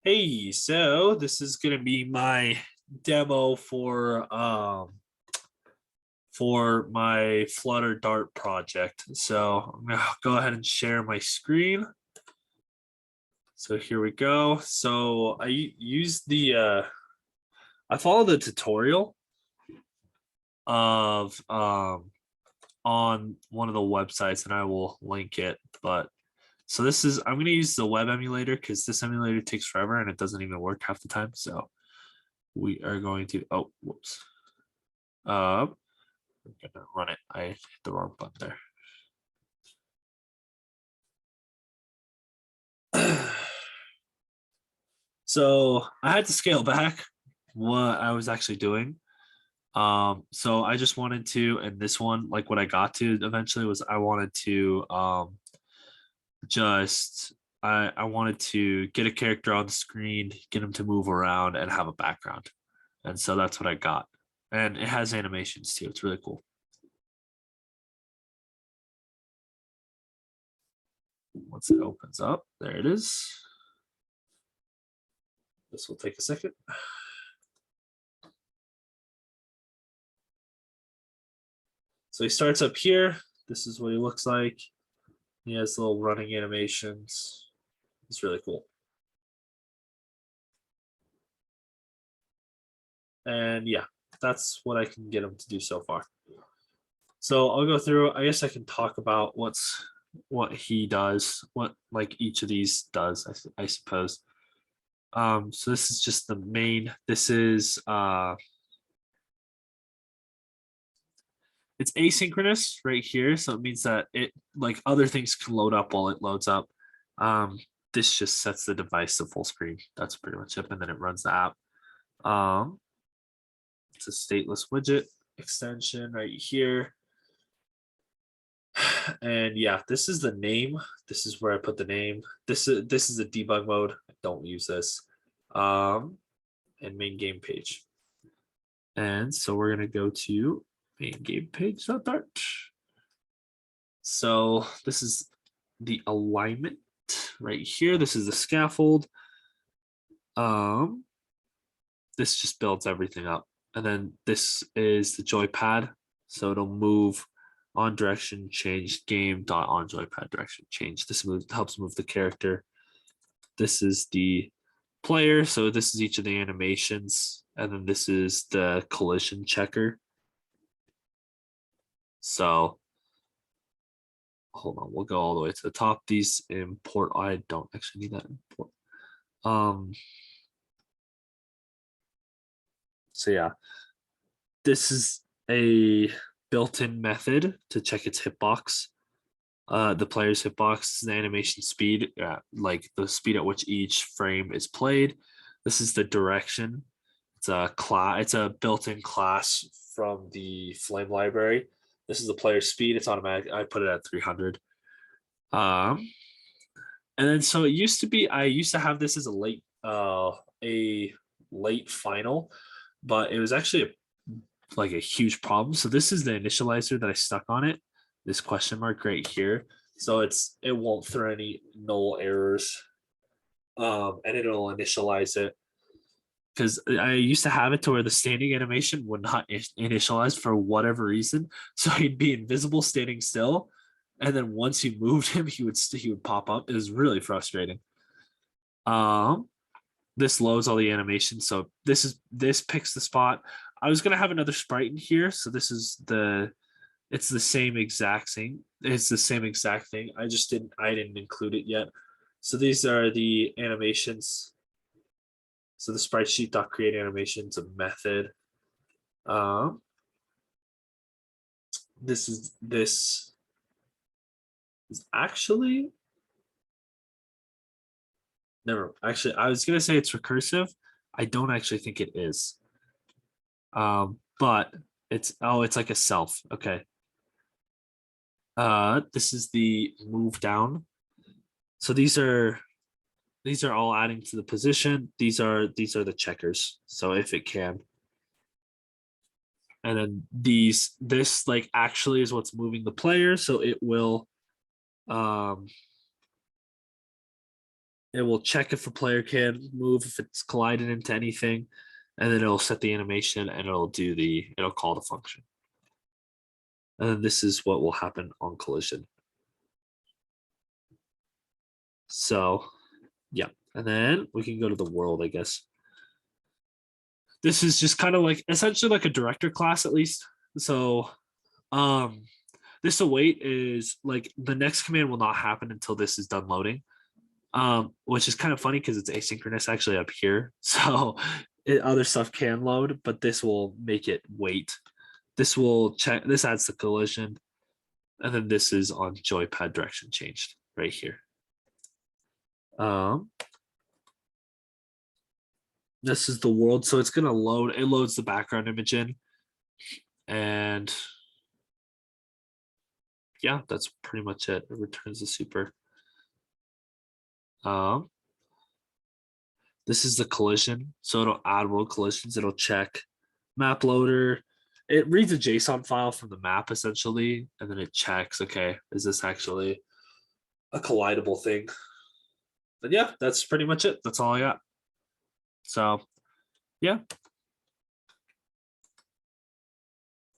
Hey, so this is gonna be my demo for my Flutter Dart project. So I'm gonna go ahead and share my screen. So here we go. So I use I follow the tutorial of on one of the websites, and I will link it. But so I'm going to use the web emulator because this emulator takes forever and it doesn't even work half the time. So we are going to, oh, whoops. I'm gonna run it. I hit the wrong button there. So I had to scale back what I was actually doing. So I just wanted to, and this one, like what I got to eventually was I wanted to just I wanted to get a character on the screen, get him to move around and have a background. And so that's what I got. And it has animations too. It's really cool. Once it opens up, there it is. This will take a second. So he starts up here. This is what he looks like. He has little running animations. It's really cool. And yeah, that's what I can get him to do so far. So I'll go through, I guess I can talk about what he does, what like each of these does, I suppose. So this is just the main, this is it's asynchronous right here. So it means that it like other things can load up while it loads up. This just sets the device to full screen. That's pretty much it. And then it runs the app. It's a stateless widget extension right here. And yeah, this is the name. This is where I put the name. This is a debug mode. Don't use this. And main game page. And so we're gonna go to main game page.dart. So this is the alignment right here. This is the scaffold. This just builds everything up. And then this is the joypad. So it'll move on direction change game dot on joypad direction change. This helps move the character. This is the player. So this is each of the animations. And then this is the collision checker. So hold on, we'll go all the way to the top. These import, I don't actually need that import. So yeah, this is a built-in method to check its hitbox. The player's hitbox, the animation speed, like the speed at which each frame is played. This is the direction. It's a class. It's a built-in class from the Flame library. This is the player speed. It's automatic. I put it at 300. And then so it used to be. I used to have this as a late final, but it was actually like a huge problem. So this is the initializer that I stuck on it. This question mark right here. So it won't throw any null errors, and it'll initialize it. Because I used to have it to where the standing animation would not initialize for whatever reason. So he'd be invisible standing still, and then once you moved him, he would pop up. It was really frustrating. This loads all the animations. So this picks the spot. I was gonna have another sprite in here, so it's the same exact thing. It's the same exact thing. I didn't include it yet. So these are the animations. So the sprite sheet.create animations, a method. This is actually never actually. I was gonna say it's recursive. I don't actually think it is. But it's like a self. Okay. This is the move down. So these are all adding to the position. These are the checkers. So if it can. And then this like actually is what's moving the player. So it will it will check if a player can move, if it's collided into anything, and then it'll set the animation and it'll call the function. And then this is what will happen on collision. So yeah, and then we can go to the world, I guess. This is just kind of like essentially like a director class, at least. So this await is like the next command will not happen until this is done loading. Which is kind of funny because it's asynchronous actually up here. So other stuff can load, but this will make it wait. This will check, this adds the collision. And then this is on joypad direction changed right here. This is the world. So it's going to load, it loads the background image in. And yeah, that's pretty much it. It returns the super. This is the collision. So it'll add world collisions. It'll check map loader. It reads a JSON file from the map essentially, and then it checks, okay, is this actually a collidable thing? But yeah, that's pretty much it. That's all I got. So yeah,